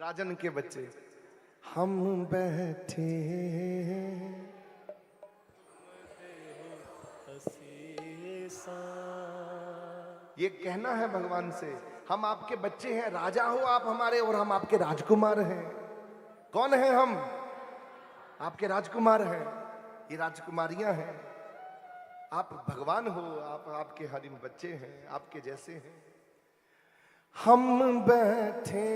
राजन के बच्चे। हम बैठे ये कहना है भगवान से, हम आपके बच्चे हैं, राजा हो आप हमारे और हम आपके राजकुमार हैं। कौन है हम? आपके राजकुमार हैं, ये राजकुमारियां हैं। आप भगवान हो, आप आपके हरिम बच्चे हैं, आपके जैसे हैं। हम बैठे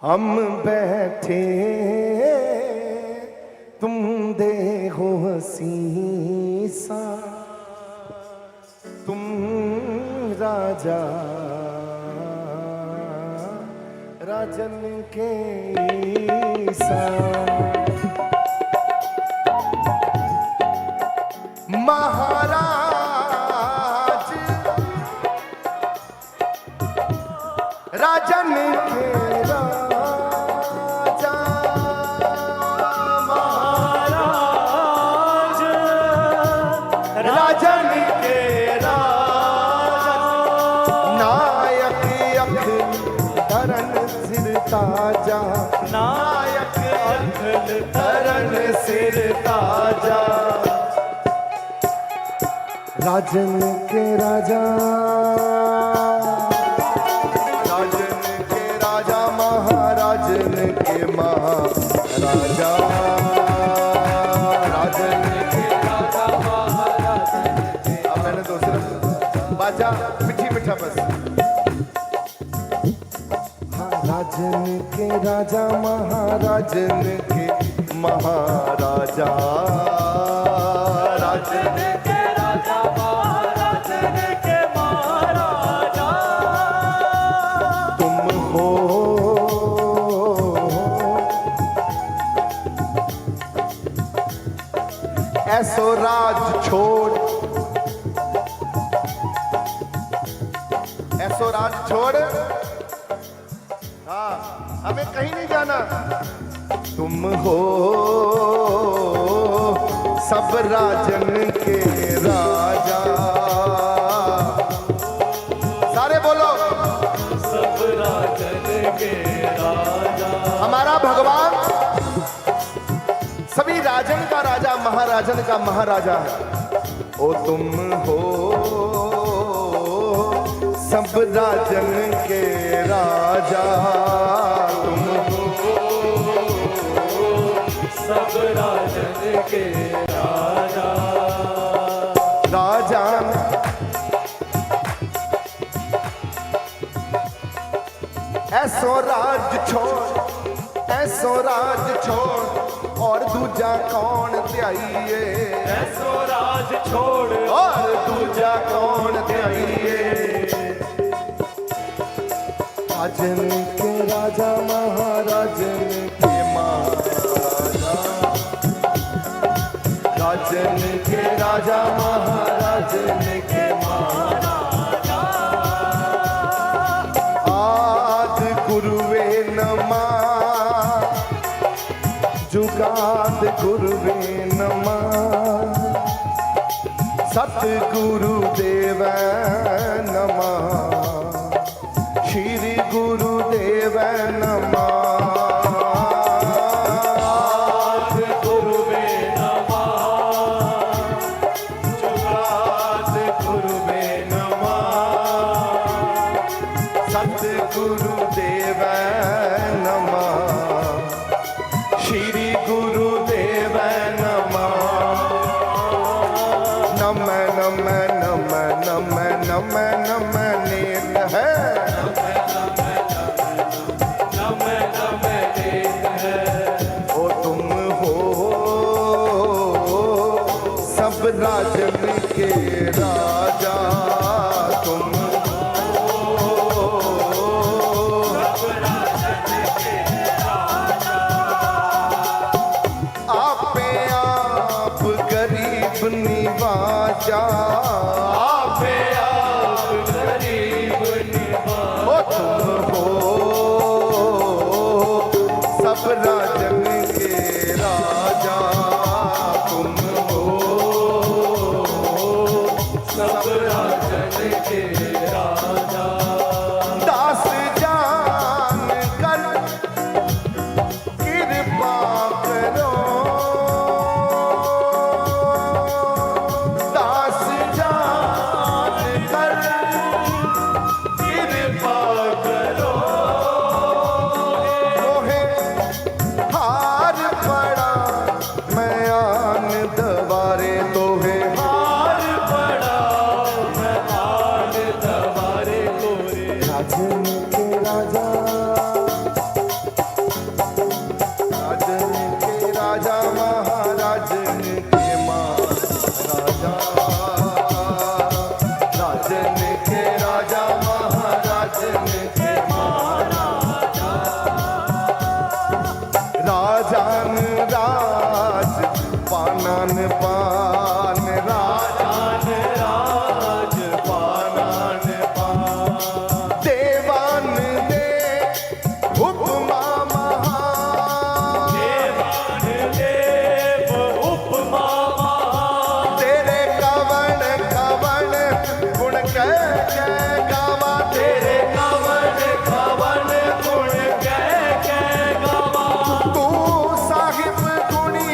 हम बैठे तुम दे हो सीसा, तुम राजा राजन के ईसा। महाराज राजन के राजा, महाराज राजन के राजा, नायक अख धरन सिर ताजा, नायक अख धरन सिर ताजा। राजन के राजा, राजन के राजा, महाराजन के महाराजा, राजन के राजा महाराजन के। अब मैंने दूसरा बाजा मिठी मिठा बस। हाँ, राजन के राजा, महाराजन के महाराजा, राजन के राजा, महाराजन के महाराजा। तुम हो ऐसो राज छोड़, ऐसो राज छोड़, हाँ हमें कहीं नहीं जाना। तुम हो सब राजन के राजा, सारे बोलो सब राजन के राजा। हमारा भगवान सभी राजन का राजा, महाराजन का महाराजा है। ओ तुम हो सब राजन के राजा, तुम हो सब राजन के राजा। राजा ऐसो राज छोड़, ऐसो राज छोड़ और दूजा कौन ध्याइए। ऐसो राज छोड़ और दूजा कौन ध्याइए। राजन के राजा, महाराजन के महाराजा, राजन के राजा, महाराजन के महाराजा। आद गुरुवे नमा, जुगाद गुरुवे नमा, सतगुरुदेव नमः, श्री गुरुदेव नमः। गुरुवे नमः, जुगाद गुरुवे नमः, सतगुरुदेव नमः, श्री गुरुदेव नमः। नम नम नम नम नम नम नेत है, नम नम नेत है। ओ तुम हो सब राजन के राजा, तुम हो सब राजन के राजा। आपे आप गरीब निवाजा, आपे आप गरीब निवाजा। ओ तुम हो सब राजन के राजा, तुम हो सब राजन के राजा। दास जान कर कृपा करो, दास जान कर कृपा करो। मोहे हार पड़ा मैं आन दवारे, तोहे हार पड़ा मैं आन दवारे तोरे। राजन के राजा, राजन के राजा, महाराजन के महाराजा, राजन के राजा, महाराजन के महाराजा। राजान राज पानन पान, राजान राज पानन पान। देवान दे उपमा महान, देवान देव उपमा महान। तेरे कवन कवन गुण कह कह गावा, तेरे कवन कवन गुण कह कह गावा। तू साहिब गुणी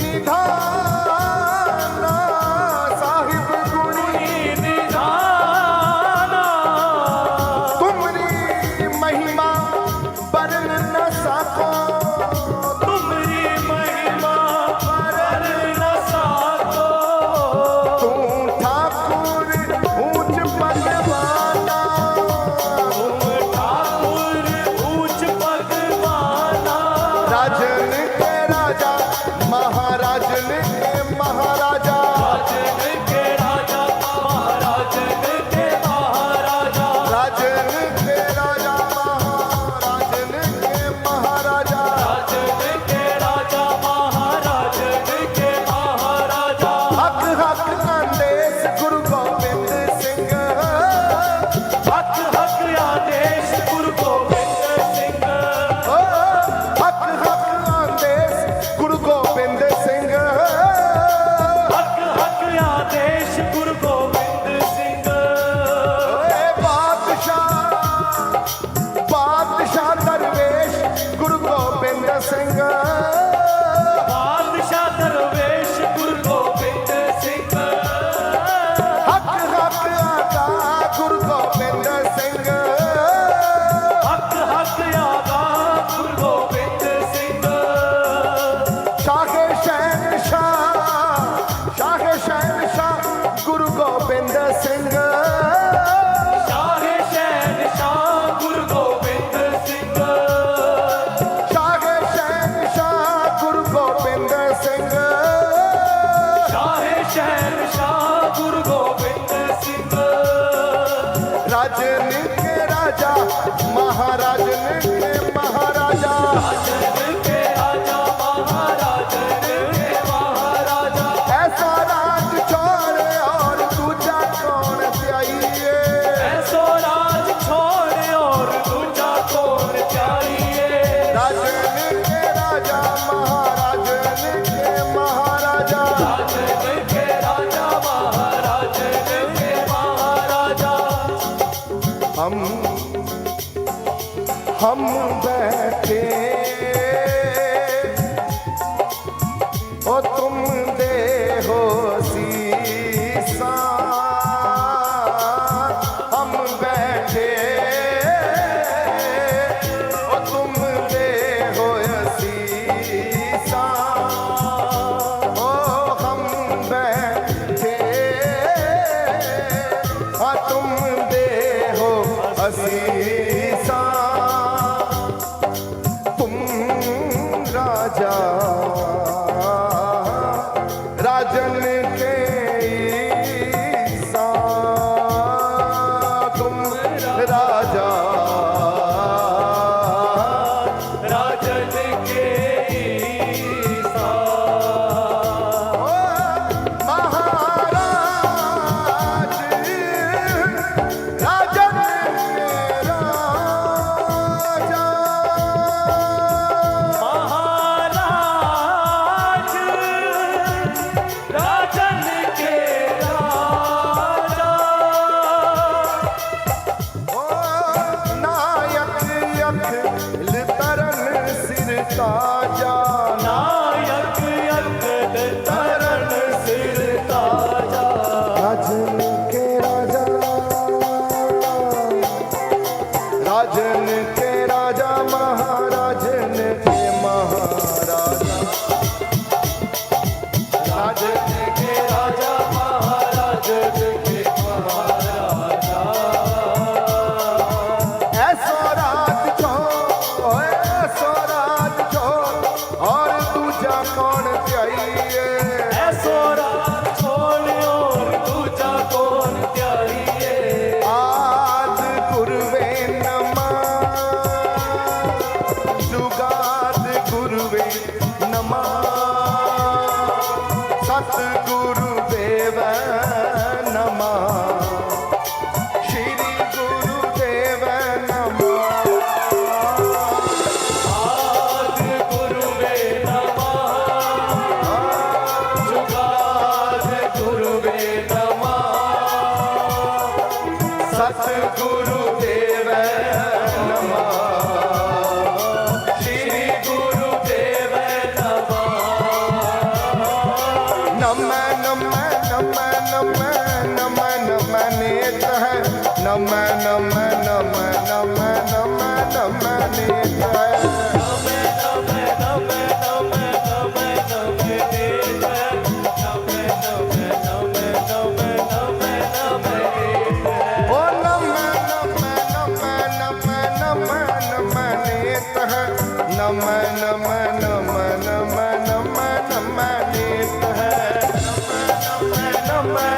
निधाना, साहिब गुणी निधाना। तुमरी महिमा बरन न सको, तुमरी महिमा परन न साको। तू ठाकुर ऊंच पगवाना, तुम ठाकुर ऊंच पगवाना। राजन के राजा, महाराजन के महाराजा, राजन के राजा, महाराजन के महाराजा। राजन के राजा, महाराजन के महाराजा। राजन के राजा, महाराजन के महाराजा। हक हक आदेश गुरु गोबिंद सिंह, हक हक आदेश गुरु गोबिंद सिंह। ओ, हक हक आदेश गुरु गोबिंद सिंह। हक हक आदेश गुरु गोबिंद सिंह। ओए बादशाह, बादशाह दरवेश गुरु गोबिंद सिंह। बादशाह दरवेश गुरु गोबिंद सिंह। हक हक आका गुरु गोबिंद सिंह। हक हक आगा गुरु गोबिंद सिंह। शाहे शहनशाह, शाहे शहनशाह गुरु गोबिंद सिंह। शाहे शहनशाह गुरु गोबिंद सिंह। शाहे शहनशाह गुरु गोबिंद सिंह। शाहे शहनशाह गुरु गोबिंद सिंह। राजन के राजा, महाराजन के महाराजा। राजन के राजा, महाराजन के महाराजा। ऐसा राज छोड़ और दूजा कौन चाहिए। ऐसो राज छोड़ और दूजा कौन चाहिए। राजन के राजा, महाराजन के महाराजा। राजन के राजा, महाराजन के महाराजा। हम बैठे ओ तुम दे हो सीसा, हम बैठे ओ तुम दे हो सीसा। ओ हम बैठे हाँ तुम दे हो असीसा। तुम राजा राजन के ईसा, तुम राजा राजन के ईसा। महाराज राजन के सतगुरुदेव नमः श्री गुरुदेव नमः नमः नमः नमः नमः नमः नेत है नमः नमः नमः नमः नमः नमः नेत है ओ नमः नमः नमः नमः नमः नमः नेत है नमः नमः नमः नमः नमः नमः नेत है नमः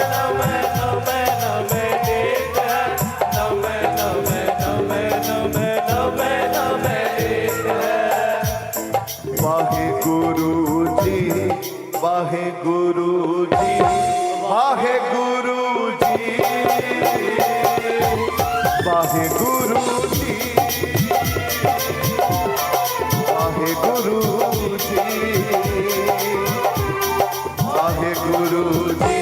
वाहेगुरु जी वाहेगुरु जी वाहेगुरु जी वाहेगुरु जी वाहेगुरु जी वाहेगुरु जी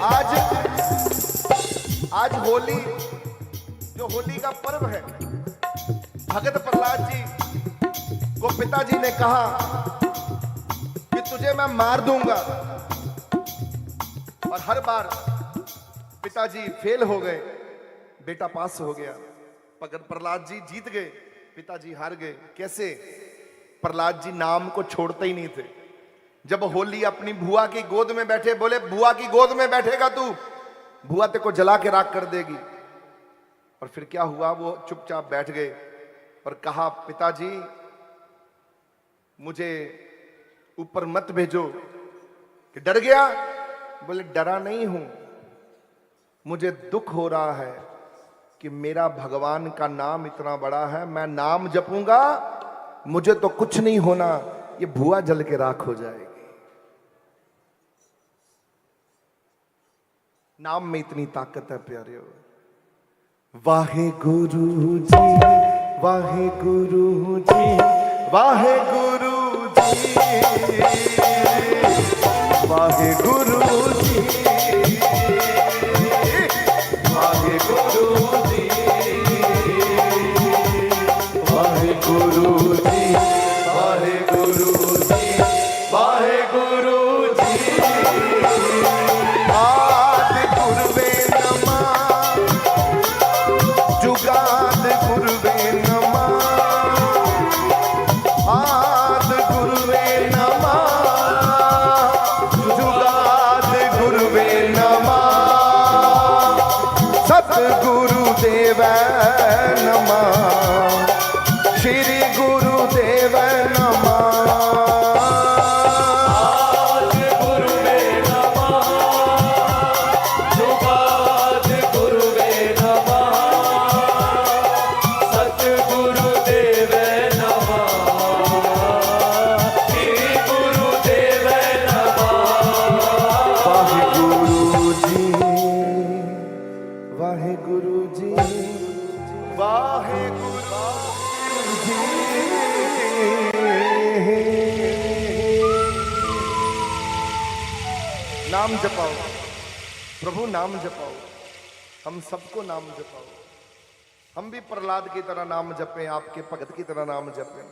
आज आज होली जो होली का पर्व है, भगत प्रहलाद जी को पिताजी ने कहा कि तुझे मैं मार दूंगा, और हर बार पिताजी फेल हो गए, बेटा पास हो गया। भगत प्रहलाद जी जीत गए, पिताजी हार गए। कैसे? प्रहलाद जी नाम को छोड़ते ही नहीं थे। जब होली अपनी बुआ की गोद में बैठे, बोले बुआ की गोद में बैठेगा तू, बुआ तेरे को जला के राख कर देगी। और फिर क्या हुआ, वो चुपचाप बैठ गए और कहा पिताजी मुझे ऊपर मत भेजो। कि डर गया? बोले डरा नहीं हूं, मुझे दुख हो रहा है कि मेरा भगवान का नाम इतना बड़ा है, मैं नाम जपूंगा मुझे तो कुछ नहीं होना, ये भुआ जल के राख हो जाएगी। नाम में इतनी ताकत है प्यारे। वाहे गुरु जी वाहे गुरु जी वाहे गुरु जी वाहे गुरु जी वाहे गुरु जी वाहे गुरु जी वाहे गुरु जी वाहे गुरु जी आदि गुरुवे नमः जुगाद गुरुवे नमः आदि गुरुवे नमः जुगाद गुरुवे नमः सतगुरुदेव नमः श्री गुरुदेव नमः वाहेगुरु जी वाहेगुरु जी नाम जपाओ प्रभु, नाम जपाओ, हम सबको नाम जपाओ। हम भी प्रहलाद की तरह नाम जपें, आपके भगत की तरह नाम जपें,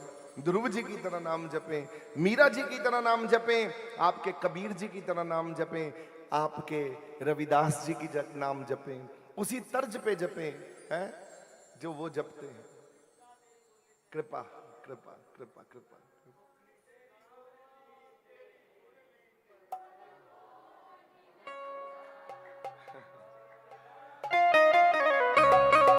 ध्रुव जी की तरह नाम जपें, मीरा जी की तरह नाम जपें, आपके कबीर जी की तरह नाम जपें, आपके रविदास जी की नाम जपें, उसी तर्ज पे जपें हैं जो वो जपते हैं। कृपा कृपा कृपा कृपा।